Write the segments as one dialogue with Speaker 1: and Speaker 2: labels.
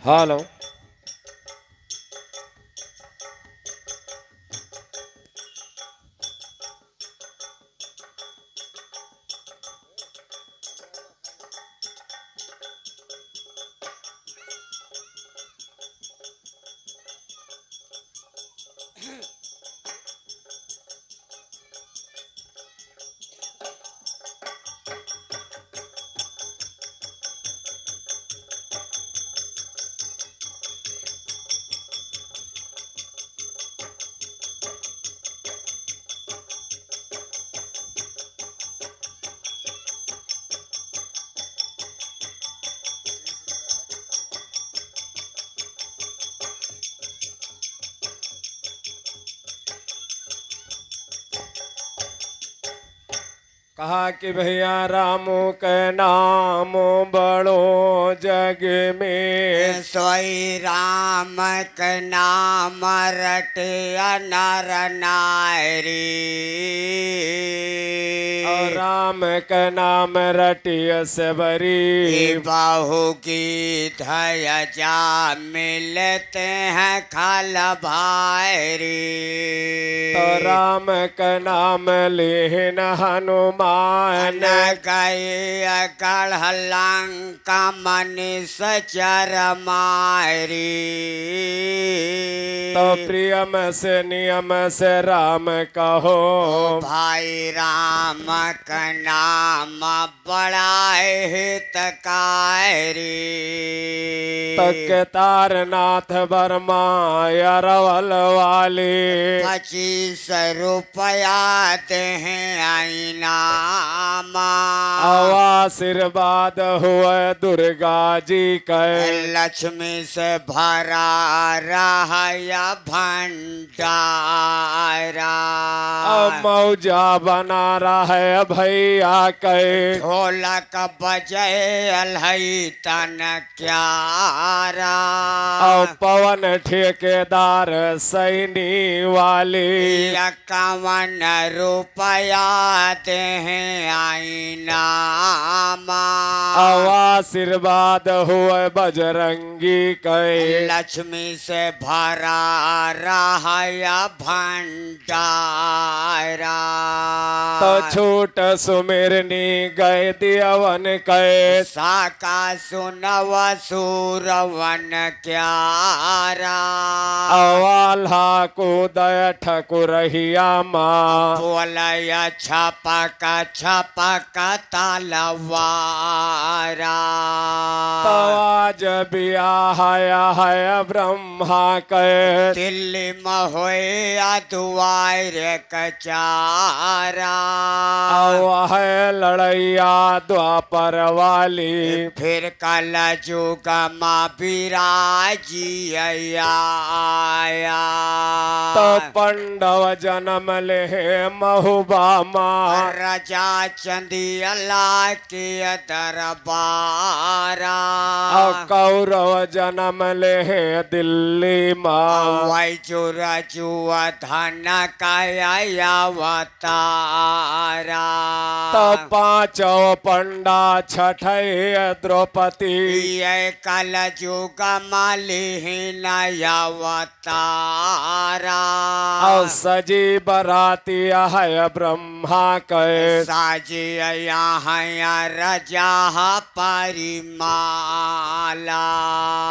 Speaker 1: Hello. कहा कि भैया रामो के नाम बड़ो जग में,
Speaker 2: सोई राम के नाम रटिया नर नारी।
Speaker 1: और राम के नाम रटिय से बरी,
Speaker 2: बाहु की धैया मिलते हैं खल भारी।
Speaker 1: तो राम के नाम लेन हनुमान,
Speaker 2: गई गढ़ लंका मनीष चर मारी।
Speaker 1: तो प्रियम से नियम से राम कहो,
Speaker 2: भाई राम का नाम बड़ा हितकारी।
Speaker 1: तक तारनाथ वर्मा अरवल वाले,
Speaker 2: 25 रुपया दे आईना।
Speaker 1: आशीर्वाद हुआ दुर्गा जी के,
Speaker 2: लक्ष्मी से भरा रहा भंडारा।
Speaker 1: मौजा बना रहा है भैया के,
Speaker 2: ढोलक बजे अलहई तन क्यारा।
Speaker 1: पवन ठेकेदार सैनी वाली,
Speaker 2: 51 रुपया दे आईना।
Speaker 1: आशीर्वाद हुआ बजरंगी के,
Speaker 2: लक्ष्मी से भरा रहा भंडारा।
Speaker 1: तो छूट सुमिरनी गए दियवन के,
Speaker 2: साका सुनव सूरवन क्यारा।
Speaker 1: अवाल्हा कुदय ठकुरहिया माँ,
Speaker 2: बोलया छपक छपक तलवारा।
Speaker 1: तो आज बियाह है ब्रह्मा के,
Speaker 2: दिल्ली में होया दुआर कचारा।
Speaker 1: है लड़ैया द्वापर वाली,
Speaker 2: फिर कल जुग माँ बिराजी आया।
Speaker 1: तो पंडव जन्म ले महुबा माँ,
Speaker 2: राजा चंदियला के दरबारा।
Speaker 1: कौरव जन्म ले दिल्ली माँ,
Speaker 2: वही चुरा जुआ धन काया अवतारा।
Speaker 1: तो पांचों पंडा छठे द्रौपदी,
Speaker 2: ये कल जुग मालिहीन अवतारा।
Speaker 1: और सजी बराती है ब्रह्मा के,
Speaker 2: साजी यहाँ रजा परिमाला।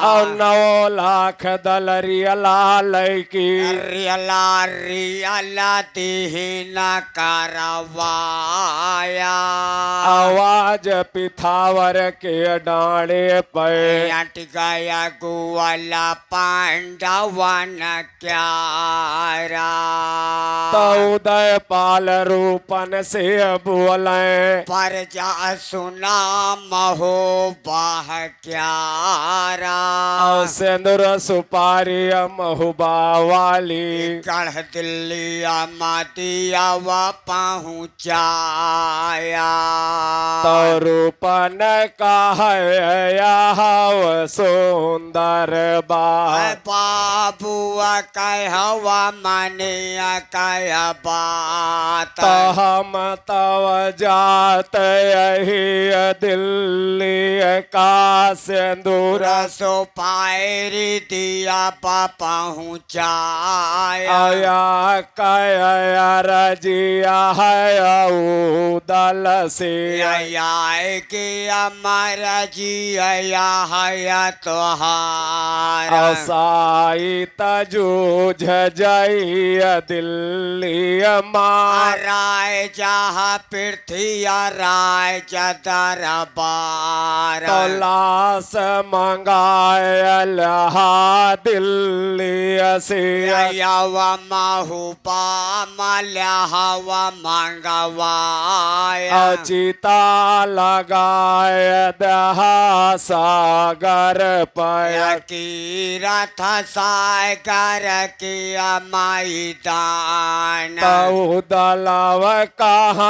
Speaker 1: और 9 लाख दलरियला लैकी,
Speaker 2: रियला रियला तिहीन करवाया।
Speaker 1: आवाज पिथावर के डांडे पे,
Speaker 2: अट गया गुआला पांडवन क्यारा।
Speaker 1: तो उदय पाल रूपन से बोले,
Speaker 2: परजा सुना महो बाह क्यारा।
Speaker 1: और सिंदूर सुपारी महुबा वाली,
Speaker 2: गढ़ दिल्ली मातिया व पहुँचाया।
Speaker 1: तो रूपन का है सुंदर बा,
Speaker 2: बाबुआ कहवा मने कह बात।
Speaker 1: तो हम तव जात यही दिल्ली का सिंदूर सिंदूर
Speaker 2: सो पायरी दिया पहुँचाया
Speaker 1: आया कया रजिया है उदल से
Speaker 2: आय के अमर जिया है तोहार
Speaker 1: असाई तजूझ जई दिल्ली मार
Speaker 2: राय जहाँ पृथ्वी राय दरबार
Speaker 1: तलाश मंगायल दिल्ली से
Speaker 2: यव महुपा मलहव मंगवाय
Speaker 1: अचिता लगाय दहा सागर पय
Speaker 2: की रथ सागर की मैदान
Speaker 1: दलव कह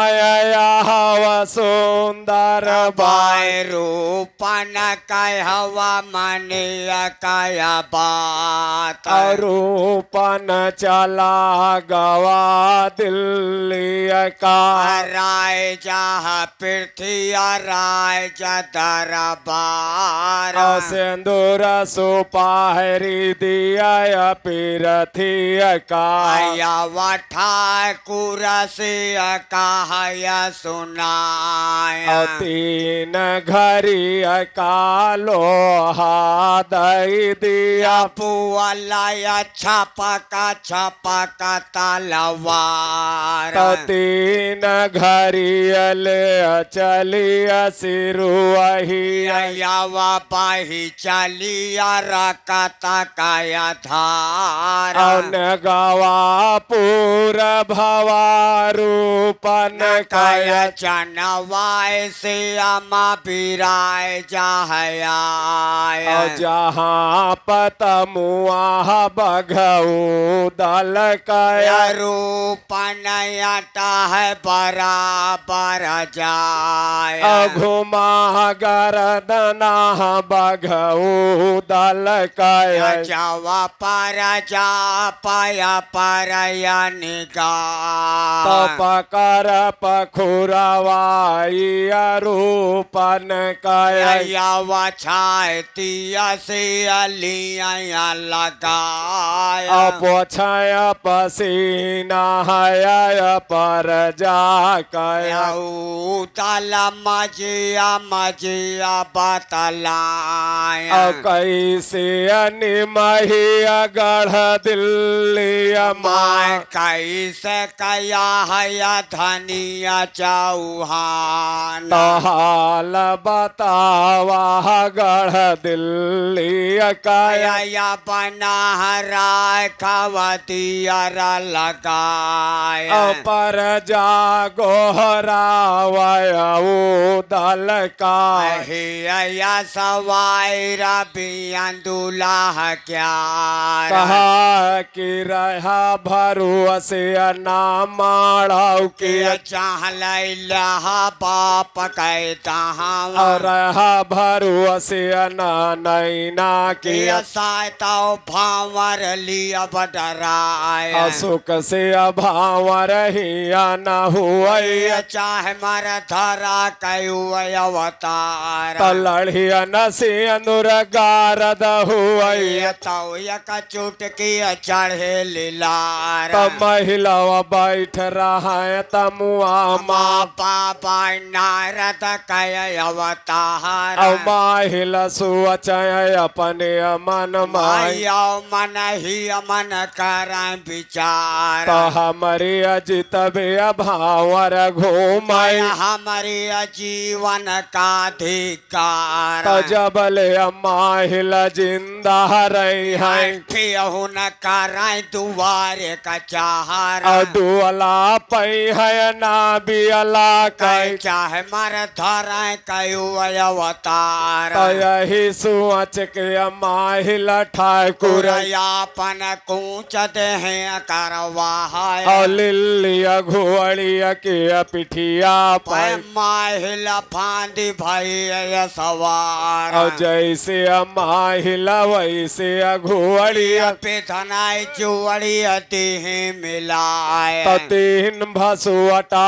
Speaker 1: सुंदर बाय
Speaker 2: बाय रूपन कहवा मनिय कह बात
Speaker 1: रूपन चला गवा दिल्ली का
Speaker 2: राय जहाँ पृथ्वी राय दरबार
Speaker 1: सिंदूर सुपाहरी दिया पीरथी का
Speaker 2: ठाकुर से कहय सुनाया
Speaker 1: तीन घड़ी कालो दई दिया
Speaker 2: पुअलय छपक तलवार
Speaker 1: तीन घड़ी ले चलिया सिरुही
Speaker 2: यव पही चलिया रकत कय धार
Speaker 1: गवा पूर भवारूपन
Speaker 2: कय
Speaker 1: कय
Speaker 2: चनवाय से अमा बिराय जहया
Speaker 1: जहाँ पतमुआ बघऊ दल कय
Speaker 2: रूपन है बराबर जाय
Speaker 1: घुमा गरदना बघऊ दल कय
Speaker 2: जव पर जा पय पर निगाह
Speaker 1: पकर पखुरवाई रूपन कय
Speaker 2: यव छातिया से अलिया लगाया
Speaker 1: पोछय पसीना है पर जा कय
Speaker 2: तल मजिया बतलाया
Speaker 1: कैसे निमहिया गढ़ दिल्ली
Speaker 2: माय कैसे कया है धनिया चौहान
Speaker 1: हाल बतावा गढ़ दिल्ली कया
Speaker 2: या बना राय खवतियर लगाया
Speaker 1: पर जा गोहरावू दल का
Speaker 2: या सवाई रबियन दुलाह क्या
Speaker 1: कहा कि रहा भरुआ ना माड़ाऊ के
Speaker 2: चाहल बाप कहता
Speaker 1: रहा भरुआ ना नैना के
Speaker 2: सायता भावर लिया बडराय
Speaker 1: सुख से अभाव रहिया न हुई
Speaker 2: चाहे मर धरा कयु अवतार
Speaker 1: लड़िया न से अनुरगारद हुई
Speaker 2: तो एक चुटकी चढ़े लीलार
Speaker 1: महिला बैठ रहा है तमुआ
Speaker 2: माँ पापा नारद कय अवतार
Speaker 1: माहिल सुचय अपने मन माय
Speaker 2: मन ही मन कर विचार
Speaker 1: हमारी अजित भी भावर घूमय
Speaker 2: हमारे जीवन का अधिकार
Speaker 1: जबले माहिल जिंदा रही है
Speaker 2: न कराय दुआरे का चाहार
Speaker 1: डुअला पै है ना बियला कै
Speaker 2: चाहे मर धरा कयु अवतार
Speaker 1: यही सोच के माहिल ठाकुर
Speaker 2: यापन कूच देहे करवा
Speaker 1: लिलिया घुअड़िया के पिठिया पर
Speaker 2: माहिल फांदी भई सवार
Speaker 1: जैसे माहिल वैसे घुअड़िया
Speaker 2: पे धनाई जुअड़ी देह मिलाए
Speaker 1: तीन भसुअटा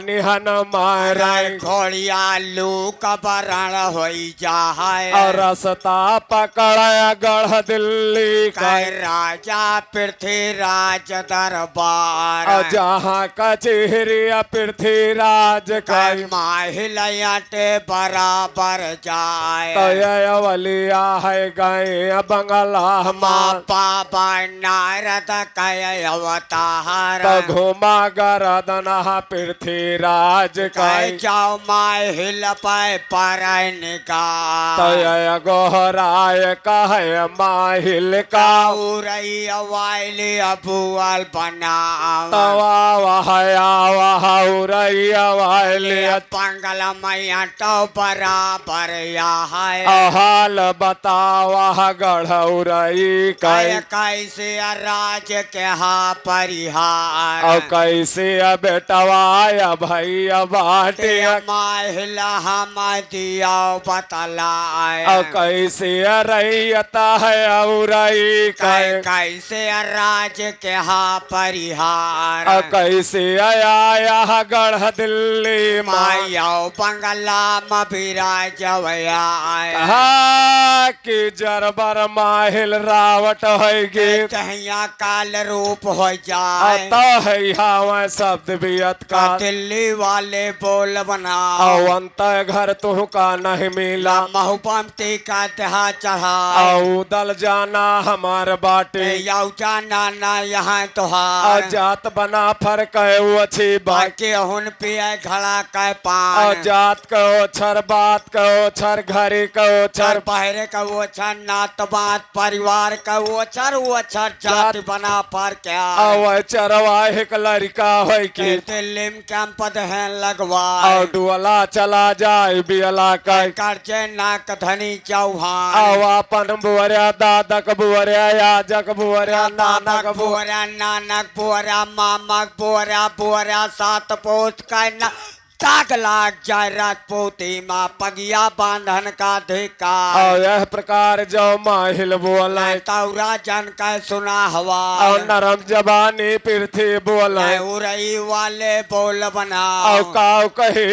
Speaker 1: निहन मार
Speaker 2: घोड़िया लूक बरण होई जाए
Speaker 1: और रास्ता पकड़ा गढ़ दिल्ली का
Speaker 2: कह राजा पृथ्वीराज दरबार
Speaker 1: जहाँ कचहरी पृथ्वीराज का
Speaker 2: कह माहिल अटे बराबर जाए
Speaker 1: तयवलिया है गए बंगला माँ
Speaker 2: बाबा नारद कह अवतार
Speaker 1: तो घुमा गरदना पृथ्वीराज का
Speaker 2: कह जाओ माहिल पे पर निकाल
Speaker 1: तय गोहराय कहे माहिल का
Speaker 2: उरई वाइली अबुअल बनाओ
Speaker 1: तवा वहया वह उरैया वाले
Speaker 2: पंगल मैया तो बराबर है
Speaker 1: हाल बतावा गढ़ौरई
Speaker 2: कह कैसे राज के हा परिहार
Speaker 1: और कैसे बेटवाया भैया बाटे
Speaker 2: माहिला हम दिया बतलाए
Speaker 1: और कैसे रैयता है औरई
Speaker 2: कह कैसे राज के हा परिहार
Speaker 1: और कैसे आया गढ़ दिल्ली
Speaker 2: माया बंगला में विराजवया
Speaker 1: कि जरबर माहिल रावट है गे
Speaker 2: तहिया काल रूप हो जाए
Speaker 1: तो है हवा शब्द बियत का
Speaker 2: दिल्ली वाले बोल बना
Speaker 1: अंत घर तुह का नहीं मिला
Speaker 2: महपमती का देहा चढ़ा
Speaker 1: दल जाना हमार बाटे
Speaker 2: यौ जाना ना यहाँ तुहार
Speaker 1: जात बना फर्क है वो अच्छी बात
Speaker 2: बाकी हुन पिए घड़ा के पान
Speaker 1: जात कहो छर बात कहो छर घरे कहो
Speaker 2: छर
Speaker 1: छर
Speaker 2: पहरे का वो छर नात बात परिवार का वो छर जाति बना पर क्या
Speaker 1: चरवाहिक लड़का है कि
Speaker 2: दिल्ली में कैंप है लगवा
Speaker 1: और डुअला चला जाए बियला का
Speaker 2: कर्जे नाक धनी चौहान
Speaker 1: अपन बुअरिया दादक बुअरिया याजक बुअरिया नानक बुअरिया
Speaker 2: नानक बुअरा मामक बुअरा सात पोत का ताक लाग जाए राजपूती माँ पगिया बांधन का धिकार
Speaker 1: और यह प्रकार जो माहिल बोले
Speaker 2: तौरा जन का सुना हवा
Speaker 1: और नरम जबानी पृथ्वी बोले
Speaker 2: उरई वाले बोल बना
Speaker 1: और काव कही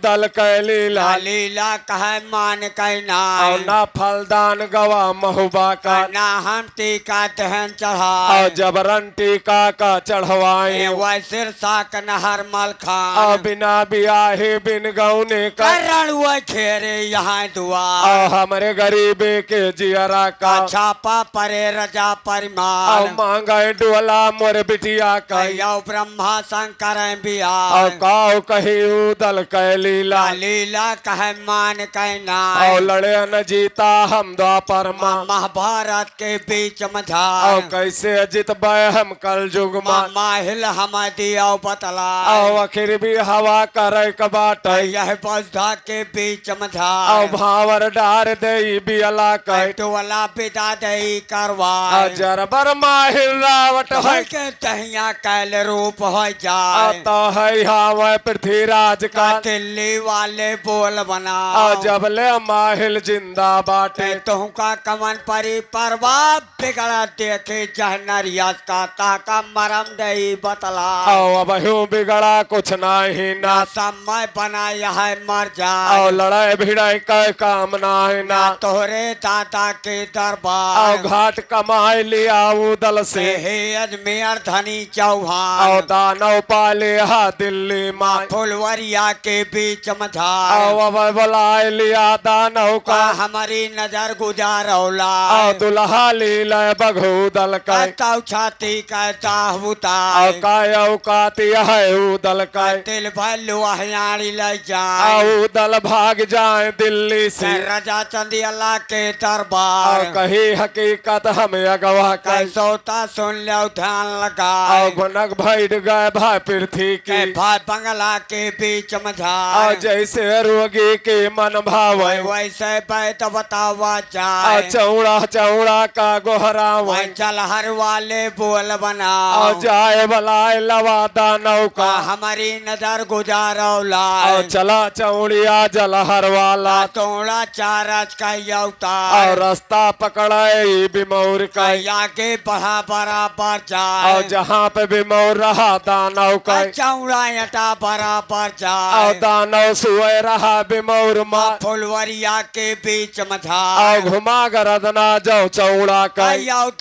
Speaker 1: दल कैलीला
Speaker 2: लीला कह मान कहना
Speaker 1: और ना फलदान गवा महुबा का
Speaker 2: ना हम टीका दहन चढ़ा
Speaker 1: और जबरन टीका का चढ़वाए
Speaker 2: वह सिरसा का नहर मल खान
Speaker 1: और बिना बियाहे बिन गौने का
Speaker 2: करण वो खेरे यहाँ दुआ
Speaker 1: और हमारे गरीबे के जियरा का
Speaker 2: छापा परे रजा
Speaker 1: और
Speaker 2: परिमाण
Speaker 1: मांगे डोला मोर बिटिया का
Speaker 2: यौ ब्रह्मा शंकर बिया
Speaker 1: और काव कही दल कैलीला
Speaker 2: लीला कह मान कहना
Speaker 1: और लड़े न जीता हम द्वापर माँ
Speaker 2: महाभारत के बीच
Speaker 1: और
Speaker 2: मझार
Speaker 1: कैसे जितबे हम कल युग में
Speaker 2: माहिल हम दिया बतला
Speaker 1: और आखिर भी हवा करे कबाट
Speaker 2: यह बौद्धा के बीच
Speaker 1: और
Speaker 2: मझार
Speaker 1: भावर डार दे बियला कह
Speaker 2: टोला पिता दई करवा
Speaker 1: और जरबर माहिल रावट है
Speaker 2: के तहिया कैल रूप हो जाए
Speaker 1: तो है हवा पृथ्वीराज का
Speaker 2: दिल्ली वाले बोल बना
Speaker 1: और जबले माहिल जिंदा बाटे
Speaker 2: तुमका कमन परी परवा बिगड़ा देखे जहनरिया का ताका मरम दई बतला
Speaker 1: और अब यूं बिगड़ा कुछ नहीं ना
Speaker 2: समय बनाया है मर जाए
Speaker 1: और लड़ाई भिड़ाई का काम नहीं ना
Speaker 2: तोहरे दादा के दरबार
Speaker 1: और घाट कमाई लिया दल से
Speaker 2: हे अजमेर धनी चौहान
Speaker 1: और दानव पाले हा दिल्ली माँ
Speaker 2: फुलवरिया के बीच मझार
Speaker 1: और अब बुलाए लिया दानव का
Speaker 2: हमारी नजर गुजारौला
Speaker 1: और दुल्हा लीला बघू दल का
Speaker 2: छाती का ताहबुता
Speaker 1: और काय औकाती है दल का
Speaker 2: तिल भल्लू हयाड़ी ले जाए
Speaker 1: और दल भाग जाए दिल्ली से
Speaker 2: राजा चंदी अल्लाह के दरबार
Speaker 1: और कही हकीकत हमें अगवा कर
Speaker 2: कैसोता सुन लो ध्यान लगा
Speaker 1: और भनक भैठ गए भाई पृथ्वी की
Speaker 2: भाई बंगला के बीच
Speaker 1: और
Speaker 2: मझार
Speaker 1: जैसे रोगी के मन भावे
Speaker 2: वैसे बैत बतावा जाए
Speaker 1: चौड़ा चौड़ा का गोहरावे
Speaker 2: चल हर वाले बोल बना
Speaker 1: और जाए बलाए लवा दानव का
Speaker 2: हमारी नजर गुजारो औला
Speaker 1: और चला चौड़िया जलहर वाला
Speaker 2: तोड़ा चारज कहता
Speaker 1: और रास्ता पकड़े बिमौर का
Speaker 2: आगे बढ़ा बराबर जाए
Speaker 1: और जहाँ पे बिमौर रहा दानव का
Speaker 2: चौड़ा यटा बराबर
Speaker 1: और
Speaker 2: जाए
Speaker 1: दानव सुए रहा बिमौर माँ
Speaker 2: फुलवरिया के बीच
Speaker 1: और
Speaker 2: मझाए
Speaker 1: घुमा गरदना जाओ चौड़ा का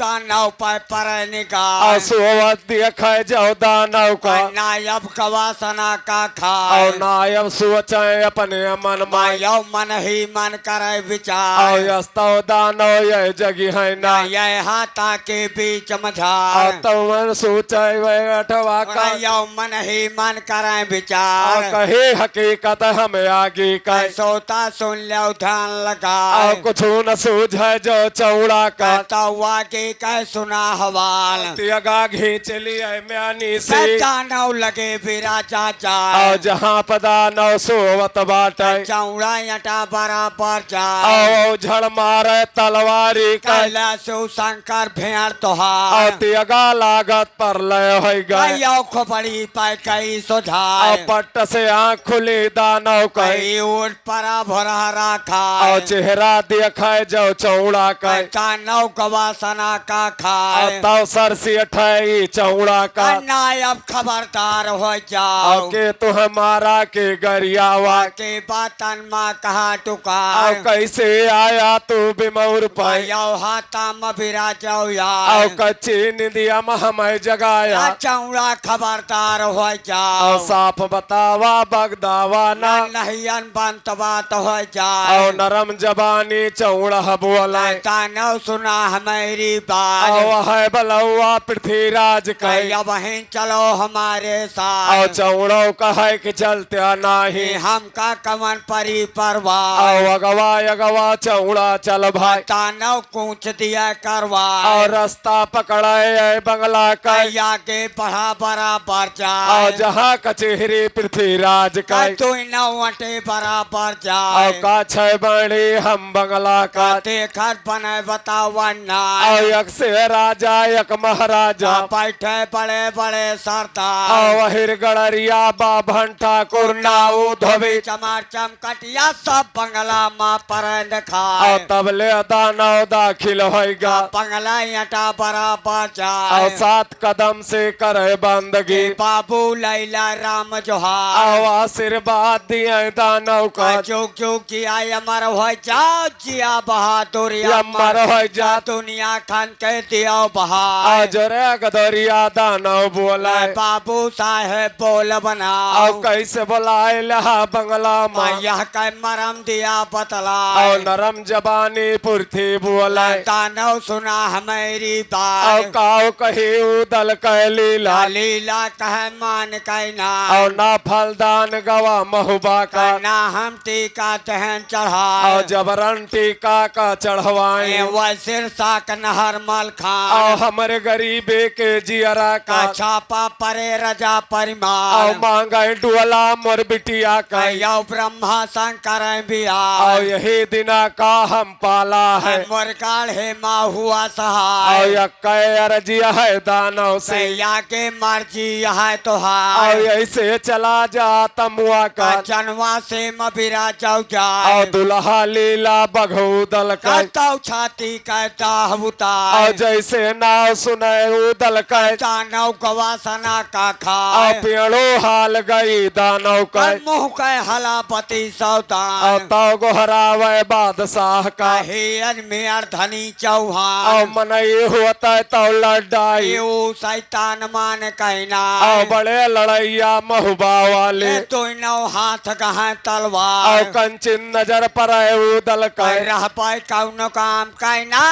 Speaker 2: दानव पर
Speaker 1: और
Speaker 2: निकाल
Speaker 1: सुवत देख जाओ दानव का
Speaker 2: नायब कवासना का
Speaker 1: और
Speaker 2: खाए
Speaker 1: नायब सोचे अपने मन में
Speaker 2: मायो मन ही मन करे विचार
Speaker 1: और यस्तो दानव ये जगी है ना
Speaker 2: ये हाथा के बीच
Speaker 1: और
Speaker 2: मझार
Speaker 1: तुम सोचे वे अठवा का
Speaker 2: यो मन ही मन करे
Speaker 1: और
Speaker 2: विचार
Speaker 1: कहे हकीकत हमें आगे का
Speaker 2: सोता सुन लो ध्यान लगा
Speaker 1: और कुछ न सूझे जो चौड़ा का
Speaker 2: कहता के कह सुना हवाल
Speaker 1: त्यागा घींच लिए म्यानी से
Speaker 2: दानव लगे विराजा
Speaker 1: और
Speaker 2: जाए
Speaker 1: जहाँ पदा नौ सोवत बाटे
Speaker 2: चौड़ा यटा बराबर जाए
Speaker 1: और झड़ मारे तलवारी का
Speaker 2: कैलाश शंकर भेड़ तोहार
Speaker 1: और त्यागा लागत पर लय हो गए
Speaker 2: यो खोपड़ी पाई कई
Speaker 1: और
Speaker 2: सुझाए
Speaker 1: पट्ट से आँख खुली दानव का
Speaker 2: कई ऊट परा भरा रखा
Speaker 1: और चेहरा देखे जो चौड़ा का
Speaker 2: दानव कवासना का
Speaker 1: और
Speaker 2: खाए
Speaker 1: तव सर से अठाई चौड़ा का
Speaker 2: नायब खबरदार हो
Speaker 1: और
Speaker 2: जाओ
Speaker 1: के तुह मारा के गरियावा
Speaker 2: के बातन माँ कहा
Speaker 1: और
Speaker 2: टुकार
Speaker 1: कैसे आया तू बिमौर पाई
Speaker 2: यो हाथा में विराजो
Speaker 1: और
Speaker 2: यार
Speaker 1: कच्ची निंदिया में हमें जगाया
Speaker 2: चौड़ा खबरदार हो
Speaker 1: और
Speaker 2: जाओ
Speaker 1: साफ बतावा बगदावा ना
Speaker 2: नहियन बंत बात हो जाए
Speaker 1: और नरम जबानी चौड़ा बोला
Speaker 2: दानव सुना हमारी
Speaker 1: और
Speaker 2: बात
Speaker 1: है बलौआ पृथ्वीराज कही
Speaker 2: कहिया वहीं चलो हमारे
Speaker 1: और
Speaker 2: साथ
Speaker 1: चौड़ो कहे कि चलते नहीं
Speaker 2: हम का कमन परी परवाह
Speaker 1: और अगवा अगवा चौड़ा चल भाई
Speaker 2: दानव कूच दिया करवा
Speaker 1: और रास्ता पकड़े बंगला का
Speaker 2: आगे बढ़ा बराबर
Speaker 1: और
Speaker 2: जाए
Speaker 1: जहाँ कचहरी पृथ्वीराज का
Speaker 2: तू नौटे बराबर
Speaker 1: और
Speaker 2: जाए
Speaker 1: का छह बड़ी हम बंगला का
Speaker 2: देखत बने बतावना
Speaker 1: और एक से राजा एक महाराजा
Speaker 2: बैठे बड़े बड़े सरदार
Speaker 1: और वहिर गड़रिया बाभन ठाकुर नाऊ धोबी
Speaker 2: चमार चमकटिया सब बंगला माँ पर दिखाए
Speaker 1: और तबले दानव दाखिल होगा
Speaker 2: बंगला यटा बराबर
Speaker 1: और
Speaker 2: जाए
Speaker 1: 7 कदम से करे बंदगी
Speaker 2: बाबू लैला राम जोहार
Speaker 1: और आशीर्वाद दिए दानव का
Speaker 2: जुग जुग किया अमर हो जाओ जिया बहादुर
Speaker 1: अमर हो जा
Speaker 2: दुनिया खान के दिया बहार
Speaker 1: आज रे गदरिया दानव बोला
Speaker 2: बाबू साहेब बोल बना
Speaker 1: और कैसे बोलाए लहा बंगला में
Speaker 2: यह के मरम दिया बतला
Speaker 1: और नरम जबानी पुरथी बोला
Speaker 2: दानव सुना हमारी
Speaker 1: और
Speaker 2: बात
Speaker 1: काव कही उदल कह लीला
Speaker 2: लीला कह मान कहना
Speaker 1: और ना फलदान गवा महुबा का
Speaker 2: ना हम टीका दहन चढ़ा
Speaker 1: और जबरन टीका का चढ़वाए
Speaker 2: वह सिरसा का नहर मल
Speaker 1: और
Speaker 2: खान
Speaker 1: हमारे गरीबे के जियरा
Speaker 2: का
Speaker 1: का
Speaker 2: छापा परे रजा
Speaker 1: और
Speaker 2: परिमाण
Speaker 1: मांगे डुअला मोर बिटिया का
Speaker 2: यो ब्रह्मा शंकर बिया
Speaker 1: और यही दिना का हम पाला है
Speaker 2: मुरकाल हे माँ हुआ
Speaker 1: और
Speaker 2: सहाय
Speaker 1: यक्के अर्जिया है दानव से
Speaker 2: सैया के मर्जी है तो
Speaker 1: और ऐसे चला जा तमुआ का
Speaker 2: जनवा से मबिरा जाओ
Speaker 1: और
Speaker 2: जाए
Speaker 1: दुल्हा लीला बघौदल का
Speaker 2: कहता छाती कहता
Speaker 1: और
Speaker 2: उतार
Speaker 1: जैसे नाव सुने उदल का
Speaker 2: दानव गवासना का
Speaker 1: और
Speaker 2: खाए
Speaker 1: पेड़ो हाल गई दानव का
Speaker 2: मुँह के हलापति
Speaker 1: और
Speaker 2: सौतान
Speaker 1: तो गोहरावे बादशाह का
Speaker 2: कहियन मेयर धनी
Speaker 1: और
Speaker 2: चौहान
Speaker 1: मन ये होता है तो लड़ाई
Speaker 2: यो शैतान मान कहना
Speaker 1: और बड़े लड़ैया महुबा वाले
Speaker 2: तो नौ हाथ कहाँ
Speaker 1: और
Speaker 2: तलवार
Speaker 1: कंचिन नजर पर है उदल का
Speaker 2: रह पाए कौनो काम कहना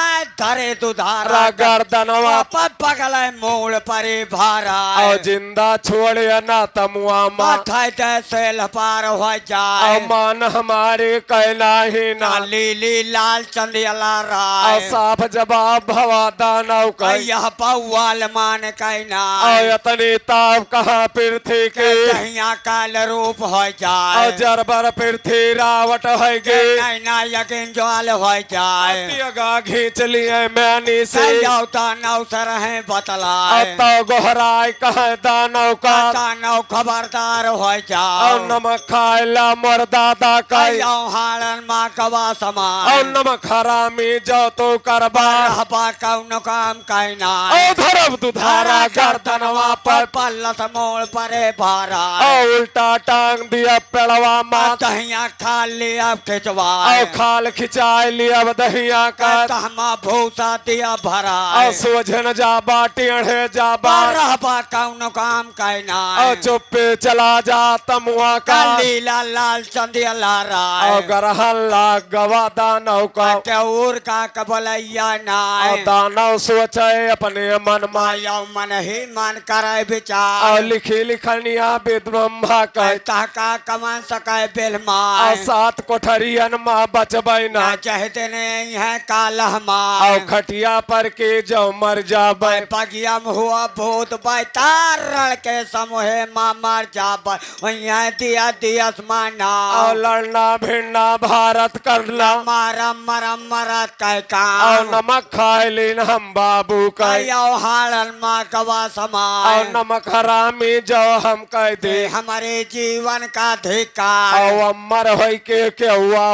Speaker 2: धरे दुधारा
Speaker 1: गर्दनवा
Speaker 2: पगल मोड़ परे भारा
Speaker 1: और जिंदा छोड़े ना तमुआ माँ
Speaker 2: माथा दे सेल पार हो
Speaker 1: और
Speaker 2: जाए
Speaker 1: मान हमारे कहना ही ना
Speaker 2: लीली लाल चंदियाला
Speaker 1: और
Speaker 2: राय
Speaker 1: साफ जवाब भवा दानव का
Speaker 2: यह पौवाल मान कहना
Speaker 1: और इतनी ताप कहाँ पृथ्वी के
Speaker 2: कहिया काल रूप हो
Speaker 1: और
Speaker 2: जाए
Speaker 1: जरबर पृथ्वी रावट है गे
Speaker 2: कहना यकीन ज्वाल हो जाए
Speaker 1: तियगा घींच लिए मैनी से
Speaker 2: नौ सर है
Speaker 1: और
Speaker 2: बतलाए
Speaker 1: तो गोहराय कहे दानव का
Speaker 2: दानव खबरदार हो जाओ
Speaker 1: नमक खायला मोर दादा कई
Speaker 2: कयो हाड़न माँ कवा समान
Speaker 1: और नमक हरामी जो तो करबा
Speaker 2: रहबा कौन काम कहना
Speaker 1: ओ धरब दुधारा गर्दनवा पर
Speaker 2: पल्लस मोड़ परे भारा
Speaker 1: ओ उल्टा टांग दिया पेड़वा माँ
Speaker 2: दहिया खा लिया खिंचवा
Speaker 1: ओ खाल खिंचाई लिया दहिया का
Speaker 2: तहमा भूसा दिया भरा
Speaker 1: ओ सोझन जाबा टेढ़े जाबा
Speaker 2: रहबा कौन काम कहना
Speaker 1: ओ चुप्पे चला जा तमुआ का
Speaker 2: लीला लाल चंदिया लारा
Speaker 1: ओ गरहल्ला गवा दानव का
Speaker 2: और का कबलैया
Speaker 1: ओ
Speaker 2: नाय
Speaker 1: दानव सोचे अपने मन माया
Speaker 2: माया मन ही मन करे विचार
Speaker 1: और लिखी लिखनिया वेद ब्रह्मा कह
Speaker 2: का कमान सके बेलमा
Speaker 1: और सात कोठरियन माँ बचबै ना
Speaker 2: चाहते नहीं है कालहमा
Speaker 1: और खटिया पर के जो मर जाबै
Speaker 2: पगिया में हुआ भूत बैतारण के समूहे माँ मर जाबै वहीं दिया दिया माना
Speaker 1: और लड़ना भिड़ना भारत करना
Speaker 2: मरम मरम मरत कह का
Speaker 1: और नमक खाए लीन हम बाबू कह
Speaker 2: हाड़न माँ कवा समान
Speaker 1: और नमक हरामी जो हम कह दे
Speaker 2: हमारे जीवन का धिकार
Speaker 1: और अमर होई के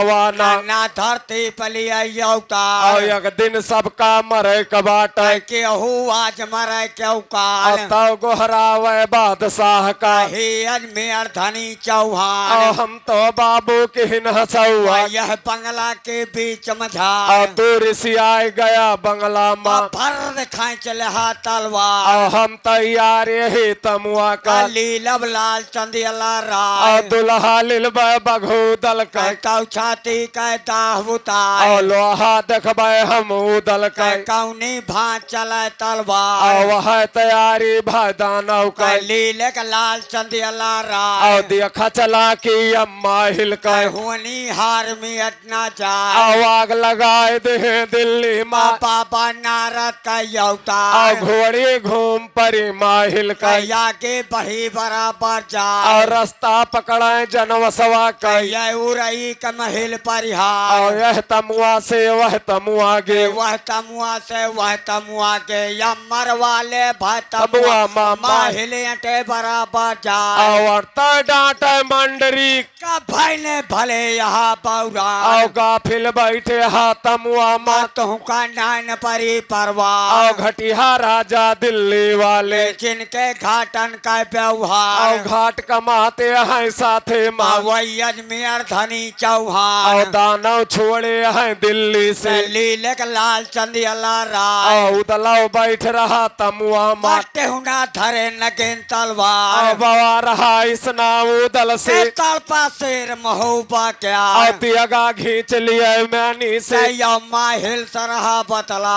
Speaker 1: वाना
Speaker 2: ना धरती पलिया यौता
Speaker 1: और एक दिन सबका मरे कबाट
Speaker 2: केहू आज मरे क्यों
Speaker 1: और
Speaker 2: काल
Speaker 1: तब गोहरावे बादशाह का
Speaker 2: ही अजमेर धनी चौहान
Speaker 1: और हम तो बाबू के हिन हंसौआ
Speaker 2: यह बंगला के बीच मझा
Speaker 1: और तू ऋषियाई गया बंगला माँ
Speaker 2: फर खाए चले हाथ तलवार
Speaker 1: और हम तैयार यही तमुआ का
Speaker 2: लीलब लाल चंदियला
Speaker 1: और
Speaker 2: राय
Speaker 1: दुल्हा लिलब बघू दल का
Speaker 2: कौ छाती कहता हुता
Speaker 1: और लोहा देखबै हम उदल का
Speaker 2: कौनी भां चले तलवार
Speaker 1: और वह तैयारी भाई दानव का
Speaker 2: लीले का लाल चंदियला राय
Speaker 1: और देखा चला कि अम्मा हिल का
Speaker 2: हुनी हार में अटना जा
Speaker 1: और आग लगाए दे दिल्ली माँ
Speaker 2: बाबा नारद का यौता
Speaker 1: और घोड़ी घूम परी माहिल का
Speaker 2: कैया के बही बराबर जा
Speaker 1: और रास्ता पकड़े जनवसवा का
Speaker 2: कैया उरई का महिल परिहार
Speaker 1: और यह तमुआ से वह तमुआ गे
Speaker 2: वह तमुआ से वह तमुआ के यमर वाले भाई
Speaker 1: तमुआ
Speaker 2: तमुआ
Speaker 1: मामा।
Speaker 2: माहिले अटे बराबर जा
Speaker 1: और डांट मंडरी
Speaker 2: का भाई ने भले यहाँ पौरा
Speaker 1: और गाफिल बैठे हा तमुआ माँ
Speaker 2: मत का नान परी परवार
Speaker 1: और घटिया राजा दिल्ली वाले
Speaker 2: जिनके घाटन का व्यवहार
Speaker 1: और घाट कमाते हैं साथे माँ
Speaker 2: वही अजमेर धनी चौहान
Speaker 1: और दानव छोड़े हैं दिल्ली से
Speaker 2: लीले का लाल चंदियला राय
Speaker 1: और उदलाव बैठ रहा तमुआ माँ
Speaker 2: बाटे हुना धरे नगेन तलवार
Speaker 1: और बवा रहा इस नाम उदल से
Speaker 2: तलपा शेर महोबा क्या
Speaker 1: और तियगा खींच लिए मैनी से
Speaker 2: यम्मा हिल सरहा बतला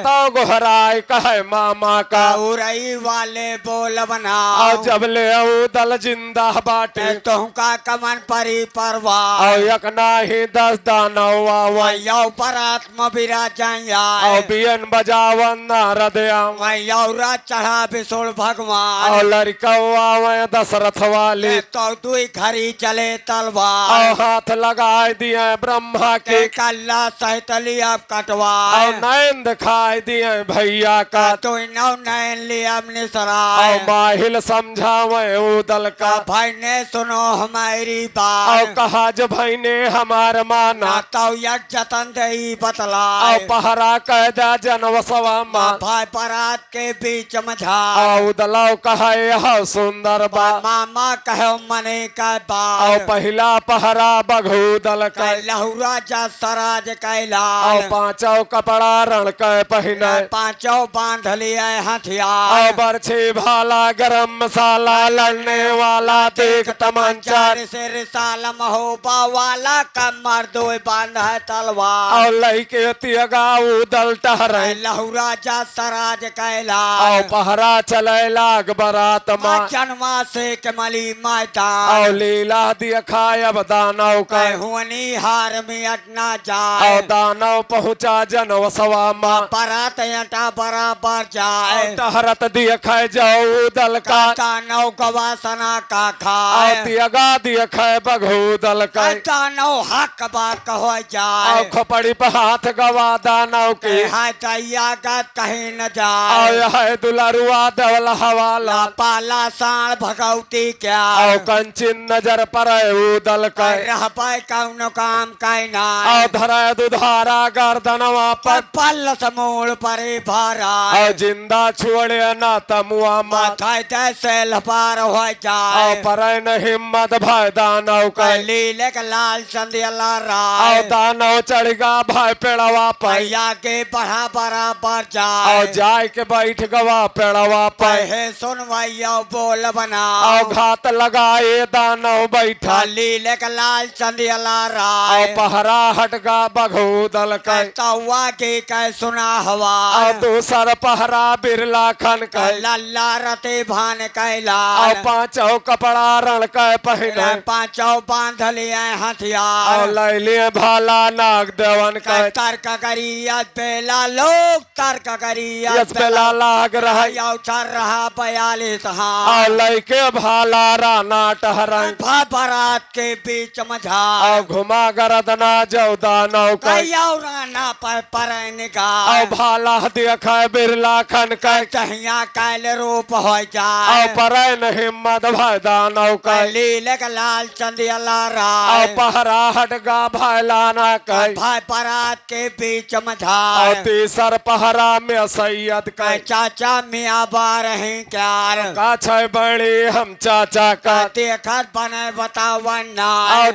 Speaker 1: तो गोहराय कहे मामा का
Speaker 2: उरई वाले बोल बना
Speaker 1: और जब ले उदल जिंदा बाटे
Speaker 2: तुमका कमन परी परवार
Speaker 1: और एक नाही 10 दानव आवे
Speaker 2: यौ पर आत्म विराजया
Speaker 1: और बियन बजावन नारद आवे
Speaker 2: यौरा चढ़ा विशुल भगवान
Speaker 1: और लड़का आवे दशरथ वाली
Speaker 2: तो दुई घड़ी चले तलवार
Speaker 1: और हाथ लगाए दिए ब्रह्मा के
Speaker 2: कल्ला सहित लिया कटवा
Speaker 1: और नैन दिखाई दिए भैया का
Speaker 2: तो नौ नैन लिया निसरा
Speaker 1: और माहिल समझावे उदल का
Speaker 2: भाई ने सुनो हमारी
Speaker 1: और
Speaker 2: बात
Speaker 1: कहा जो भाई ने हमार माना
Speaker 2: तो यक जतन दई बतला
Speaker 1: और पहरा कह जा जनवसवा माँ
Speaker 2: भाई परात के बीच मझा
Speaker 1: और उदलाव कहा यह सुंदर बा
Speaker 2: मामा कहो मने का
Speaker 1: और
Speaker 2: बात
Speaker 1: पहला पहरा बघूदल का
Speaker 2: लहुरा जा सराज
Speaker 1: और
Speaker 2: कैलाल
Speaker 1: पांचों कपड़ा रण के पहने
Speaker 2: पांचों बांध लिए
Speaker 1: और
Speaker 2: हथियार
Speaker 1: बरछी भाला गरम मसाला लड़ने वाला देख तमंचा
Speaker 2: से रिसाल महोबा वाला कमर दो बांध है तलवार
Speaker 1: और लईके तियगा उदल टहरे
Speaker 2: लहुरा जा सराज
Speaker 1: और
Speaker 2: कैलाल
Speaker 1: पहरा चले लाग बरात माँ
Speaker 2: जन्मा से कमली मैदान
Speaker 1: और लीला दिखाय अब दानव का
Speaker 2: हुनी हार में अटना
Speaker 1: और
Speaker 2: जाए
Speaker 1: दानव पहुँचा जनवसवा माँ
Speaker 2: परात अटा बराबर
Speaker 1: और
Speaker 2: जाए
Speaker 1: टहरत दिखाय जाओ उदल का
Speaker 2: दानव गवासना का
Speaker 1: और
Speaker 2: खाए
Speaker 1: तियगा दिखाय बघूदल का
Speaker 2: दानव हक बात हो
Speaker 1: और
Speaker 2: जाए
Speaker 1: खोपड़ी पे हाथ गवा दानव के
Speaker 2: है दैया गत कहीं न
Speaker 1: और
Speaker 2: जाए
Speaker 1: यह दुलरुआ देवल हवाला
Speaker 2: पाला साण भगवती क्या
Speaker 1: औ कंचिन नजर पर उदल कै
Speaker 2: रह पाए कौन काम कैना
Speaker 1: औ धरा दुधारा गर्दनवा पर
Speaker 2: पल समूल परे भारा
Speaker 1: औ जिंदा छोड़े न तमुआ मत
Speaker 2: माथा तैसे लपार हो
Speaker 1: औ
Speaker 2: जाए
Speaker 1: पर न हिम्मत भय दानव कै
Speaker 2: लीले का लाल चंदियला
Speaker 1: औ
Speaker 2: राय
Speaker 1: दानव चढ़गा भय पेड़वा पर
Speaker 2: भैया के बढ़ा बराबर
Speaker 1: औ
Speaker 2: जाए
Speaker 1: जाय के बैठ गवा पेड़वा पर
Speaker 2: पहे सुन भैया बोल बना
Speaker 1: औ घात लगाए दानव बैठा
Speaker 2: लीले का लाल चंदियला
Speaker 1: औ
Speaker 2: राय
Speaker 1: पहरा हटगा बघूदल कै
Speaker 2: तवा के कै सुना हवा
Speaker 1: औ दूसर पहरा बिरला खन कै
Speaker 2: लल्ला रते भान
Speaker 1: औ
Speaker 2: कैलाल
Speaker 1: पांचों कपड़ा रण कै पहने
Speaker 2: पांचों बांध लिए
Speaker 1: औ
Speaker 2: हथियार
Speaker 1: लैलिए भाला नाग देवन कै
Speaker 2: तर्क करिया बेला लोग तर्क करिया
Speaker 1: यस बेला लाग रहा
Speaker 2: चल रहा 42
Speaker 1: औ
Speaker 2: हाँ
Speaker 1: लैके भाला राना टहरन
Speaker 2: बारात के बीच मझा
Speaker 1: औ घुमा गरदना जौदा नौका
Speaker 2: राना पर निका
Speaker 1: औ भाला देख बिरला खन कै
Speaker 2: कहिया कैल रूप हो
Speaker 1: औ
Speaker 2: जाए
Speaker 1: परैन हिम्मत भयदा नौका
Speaker 2: लीले का लाल चंदियला
Speaker 1: औ
Speaker 2: राय
Speaker 1: पहरा हटगा भयलाना कै
Speaker 2: भाई परात के बीच
Speaker 1: औ
Speaker 2: मझा
Speaker 1: तीसर पहरा में सैयद कै
Speaker 2: चाचा मियाँ बार हैं क्या
Speaker 1: का छै बड़ी हम चाचा का
Speaker 2: देखत बने बतावन ना
Speaker 1: औ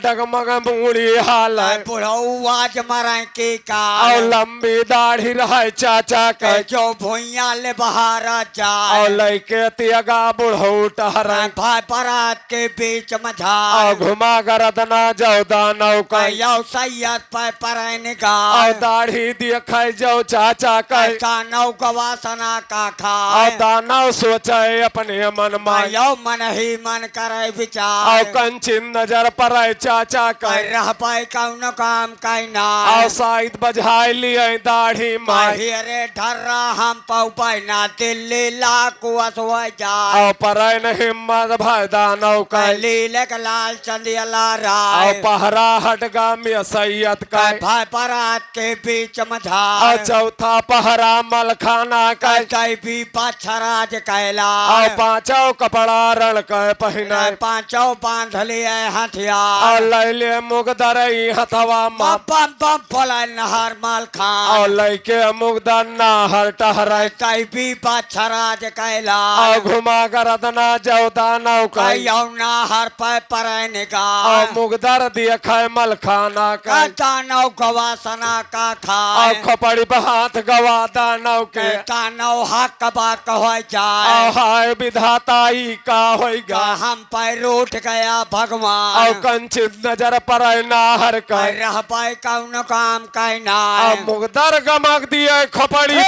Speaker 1: डगमग बूढ़ी हाल
Speaker 2: बुढ़ऊ आज मरे की का
Speaker 1: औ लंबी दाढ़ी रहे चाचा के
Speaker 2: जो भुइया ले बहार
Speaker 1: औ
Speaker 2: जाए
Speaker 1: लैके तियगा बुढ़ऊ टहरे
Speaker 2: भाई परात के बीच मझा
Speaker 1: औ घुमा गरदना जौदा नौका
Speaker 2: यो सैयद पर निका
Speaker 1: औ दाढ़ी देखे जो चाचा के
Speaker 2: कानव गवासना का
Speaker 1: औ
Speaker 2: खाए
Speaker 1: दानव सोचे अपने मन में
Speaker 2: यो मन ही मन करे
Speaker 1: औ
Speaker 2: विचार
Speaker 1: कंचिन नजर पर चाचा के
Speaker 2: रह पाए कौन काम कैना
Speaker 1: औ शायद बझाई लिए दाढ़ी में
Speaker 2: रे ढर्रा हम पाऊ पैना दिल्ली लाकू हो जाए
Speaker 1: औ परैन हिम्मत भयदा नौका
Speaker 2: लीले का लाल चंदियला
Speaker 1: औ
Speaker 2: राय
Speaker 1: पहरा हटगा में सैयद का
Speaker 2: भाई परात के बीच
Speaker 1: औ
Speaker 2: मझा
Speaker 1: चौथा पहरा मलखाना का
Speaker 2: कई भी पछराज कैला
Speaker 1: औ पांचों कपड़ा रण के पहने
Speaker 2: पांचों बांध लिए
Speaker 1: औ
Speaker 2: हथियार
Speaker 1: लैले मुगदरई हथवा मा
Speaker 2: बम बम बोला नहर माल
Speaker 1: औ
Speaker 2: खान
Speaker 1: लैके मुगदन्ना हर टहरे
Speaker 2: कई भी पछराज कैला
Speaker 1: औ घुमा गरदना जौदा नौका
Speaker 2: नहर पर
Speaker 1: औ
Speaker 2: निगाह
Speaker 1: मुगदर देखे मलखाना का
Speaker 2: दानव गवासना का
Speaker 1: औ
Speaker 2: खाए
Speaker 1: खपड़ी हाथ गवा दानव के
Speaker 2: दानव हक बाक हो
Speaker 1: औ
Speaker 2: जाए
Speaker 1: हाय विधाताई का होइगा
Speaker 2: हम पर उठ गया
Speaker 1: औ
Speaker 2: भगवान
Speaker 1: कंचित नजर पर नाहर का
Speaker 2: रह पाए कौन काम कहना
Speaker 1: औ मुगदर गमक दिए खपड़ी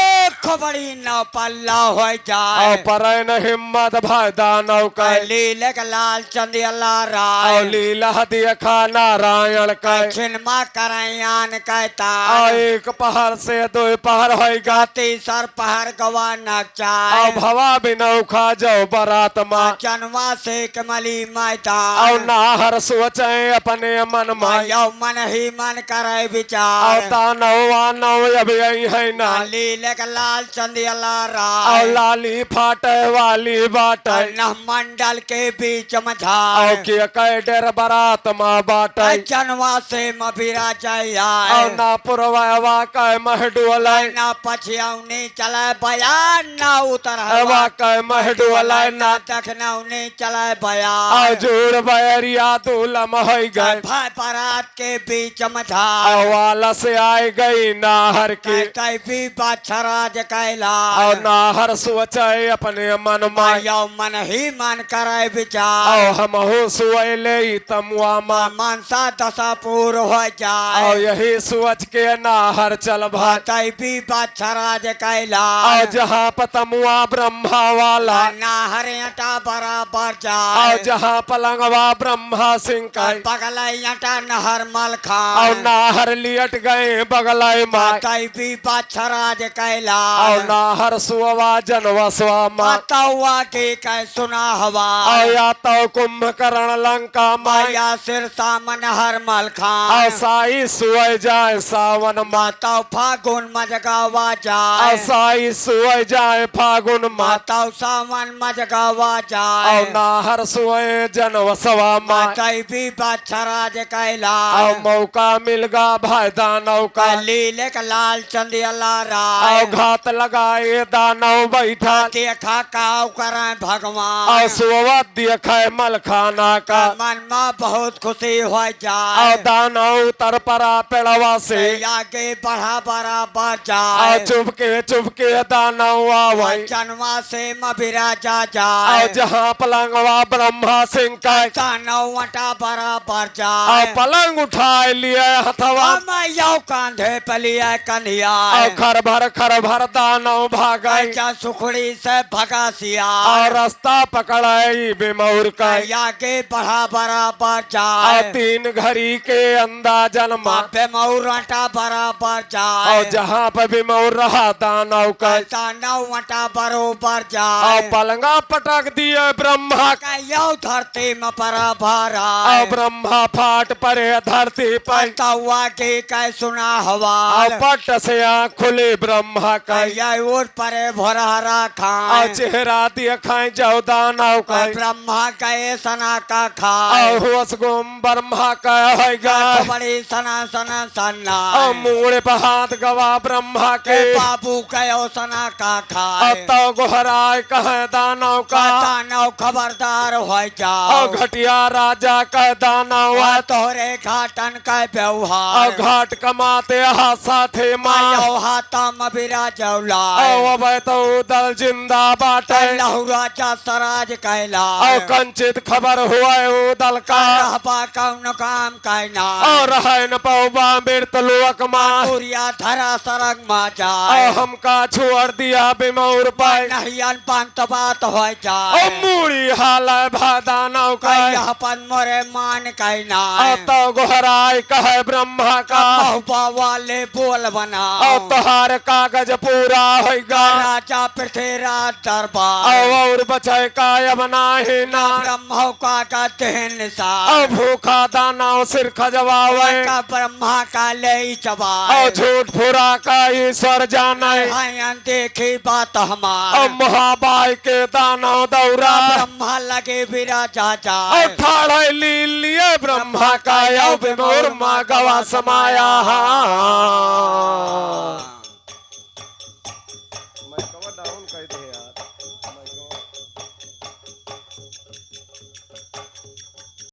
Speaker 2: खबड़ी न पल्ला हो
Speaker 1: औ
Speaker 2: जाए
Speaker 1: परैन हिम्मत भय दानव का
Speaker 2: लीले का लाल चंदियला
Speaker 1: औ
Speaker 2: राय
Speaker 1: लीला देखा नारायण का
Speaker 2: छिनमा करयान कहता
Speaker 1: औ एक पहर से दो पहर होइगा
Speaker 2: तीसर पहर गवा
Speaker 1: औ
Speaker 2: नचाए
Speaker 1: भवा बिनौखा जो बरात मा
Speaker 2: चनवा से कमली
Speaker 1: औ
Speaker 2: मैदान
Speaker 1: नाहर सोचे अपने मन में
Speaker 2: यो मन ही मन करे
Speaker 1: औ
Speaker 2: विचार
Speaker 1: दानव वानव अभी है ना
Speaker 2: लीले का लाल चंदियला
Speaker 1: औ
Speaker 2: राय
Speaker 1: लाली फाटे वाली बाटे
Speaker 2: न मंडल के बीच
Speaker 1: औ
Speaker 2: मझार
Speaker 1: के कैडर बरात मा बाटे
Speaker 2: चनवा से मभिरा
Speaker 1: औ
Speaker 2: जाए
Speaker 1: ना पुरवा का महडुअल
Speaker 2: ना पछियाउनी चले बयान ना उतर
Speaker 1: वा का महडुअल ना
Speaker 2: दखनौनी चले
Speaker 1: औ
Speaker 2: बयान
Speaker 1: जोड़ बैरिया दूलम हो गए
Speaker 2: भाई परात के बीच
Speaker 1: औ
Speaker 2: मझार
Speaker 1: वाला से आए गई नाहर की
Speaker 2: कई भी बाछराज कैला
Speaker 1: और नाहर सोचे अपने मन में
Speaker 2: यो मन ही मन करे विचार
Speaker 1: औ हम हो सुले तमुआ मा
Speaker 2: मनसा दशा पूर हो
Speaker 1: और
Speaker 2: जाए
Speaker 1: यही सोच के नाहर चल भाई
Speaker 2: कई भी बाछराज कैला
Speaker 1: और जहाँ पतमुआ ब्रह्मा वाला
Speaker 2: नाहर अटा बराबर
Speaker 1: और
Speaker 2: जाए
Speaker 1: जहाँ पलंगवा ब्रह्मा सिंह का
Speaker 2: बगल अटा नहर मल
Speaker 1: और
Speaker 2: खान
Speaker 1: नाहर लियट गए बगलाई माँ
Speaker 2: कई भी बाछराज कैला
Speaker 1: और नाहर सुवा जनवा स्वामा
Speaker 2: मातावा के कह सुना हवा
Speaker 1: आया तो कुंभकर्ण लंका माया
Speaker 2: माया सिर सामन हर मल खान
Speaker 1: आसाई सुय जाए सावन माता
Speaker 2: माता फागुन मजगावा जाए
Speaker 1: आसाई सुय जाए फागुन माता
Speaker 2: माता सावन मजगावा
Speaker 1: और
Speaker 2: जाए
Speaker 1: नाहर सुय जनवा सवा माया
Speaker 2: माता भी बादशाह कैला
Speaker 1: और मौका मिल गा भाई दानव का
Speaker 2: लीले का लाल चंदियाला
Speaker 1: और
Speaker 2: राय
Speaker 1: घात लगाए दानव बैठा
Speaker 2: देखा काव करे
Speaker 1: और
Speaker 2: भगवान
Speaker 1: सुवा देखा मलखाना का
Speaker 2: मन में बहुत खुशी हो
Speaker 1: और
Speaker 2: जाए
Speaker 1: दानव तर परा पेड़वा से
Speaker 2: आगे बढ़ा बराबर
Speaker 1: और
Speaker 2: जाए
Speaker 1: चुपके दानव आवे
Speaker 2: जनवा से मबिराजा
Speaker 1: और
Speaker 2: जाए
Speaker 1: जहाँ पलंगवा ब्रह्मा सिंह का
Speaker 2: दानव वटा बराबर
Speaker 1: और
Speaker 2: जाए
Speaker 1: पलंग उठाए लिए हथवा
Speaker 2: मैं यो कांधे पलिया कन्हैया
Speaker 1: और खर भर दानव भागे
Speaker 2: क्या सुखड़ी से भगा सिया
Speaker 1: और रास्ता पकड़ाई बिमौर का
Speaker 2: आगे बढ़ा बराबर
Speaker 1: और
Speaker 2: जाए
Speaker 1: 3 घड़ी के अंदाजन मा
Speaker 2: पे मऊरटा बराबर
Speaker 1: और
Speaker 2: जाए
Speaker 1: जहाँ पे बिमौर रहा दानव का
Speaker 2: दानव वटा बरोबर
Speaker 1: और
Speaker 2: जाए
Speaker 1: पलंगा पटक दिए ब्रह्मा का
Speaker 2: यो धरती में बराबर
Speaker 1: और
Speaker 2: आए
Speaker 1: ब्रह्मा फाट पड़े धरती पर
Speaker 2: पलता हुआ के कह सुना हवा
Speaker 1: और पट से आँख खुले ब्रह्मा का
Speaker 2: उठ परे भरहरा
Speaker 1: और
Speaker 2: खाए
Speaker 1: चेहरा दिखाए जाओ दानव का
Speaker 2: ब्रह्मा कहे सना का
Speaker 1: और
Speaker 2: खाए
Speaker 1: होश गुम ब्रह्मा का होगा
Speaker 2: बड़ी सना सना सन्ना
Speaker 1: और मुड़ पे हाथ गवा ब्रह्मा के
Speaker 2: बाबू कहो सना का
Speaker 1: और
Speaker 2: खाए
Speaker 1: तो गोहराय कहे दानव का
Speaker 2: दानव खबरदार हो
Speaker 1: और
Speaker 2: जाओ
Speaker 1: घटिया राजा का दानव
Speaker 2: तोहरे घाटन का
Speaker 1: और
Speaker 2: व्यवहार
Speaker 1: घाट कमाते हाथा थे माँ
Speaker 2: यो हाथम बिराजौला
Speaker 1: और अब तो दल जिंदा बाटे
Speaker 2: लहू राजा सराज कैला
Speaker 1: और कंचित खबर हुआ है दल का
Speaker 2: रहबा कौन काम कहना
Speaker 1: और है न पौबा मृत लोक माँ
Speaker 2: सूर्या धरा सरंग मा
Speaker 1: और
Speaker 2: जाए
Speaker 1: हमका छोड़ दिया बिमौर पाए
Speaker 2: नहियन पंत बात हो
Speaker 1: और
Speaker 2: जाए
Speaker 1: मूड़ी हाल भादानव का
Speaker 2: यह पन मोरे मान कहना
Speaker 1: और तो गोहराय कहे ब्रह्मा का
Speaker 2: बहुबा वाले बोल बना
Speaker 1: और तोहार कागज पूरा होगा
Speaker 2: राजा पृथ्वीराज दरबार
Speaker 1: और बचे काय बनाही ना
Speaker 2: ब्रह्म का कहते हैं
Speaker 1: और
Speaker 2: निशान
Speaker 1: भूखा दानव सिर खजवावे
Speaker 2: का ब्रह्मा का ले
Speaker 1: और
Speaker 2: चबाए
Speaker 1: झूठ फुरा का ईश्वर जाने
Speaker 2: भयन देखी बात
Speaker 1: और
Speaker 2: हमार
Speaker 1: महाबाई के दानव दौरा
Speaker 2: ब्रह्मा लगे विराजा
Speaker 1: और
Speaker 2: जाए
Speaker 1: ठाड़े लिए ब्रह्मा का यो बिमोर माँ गवा समाया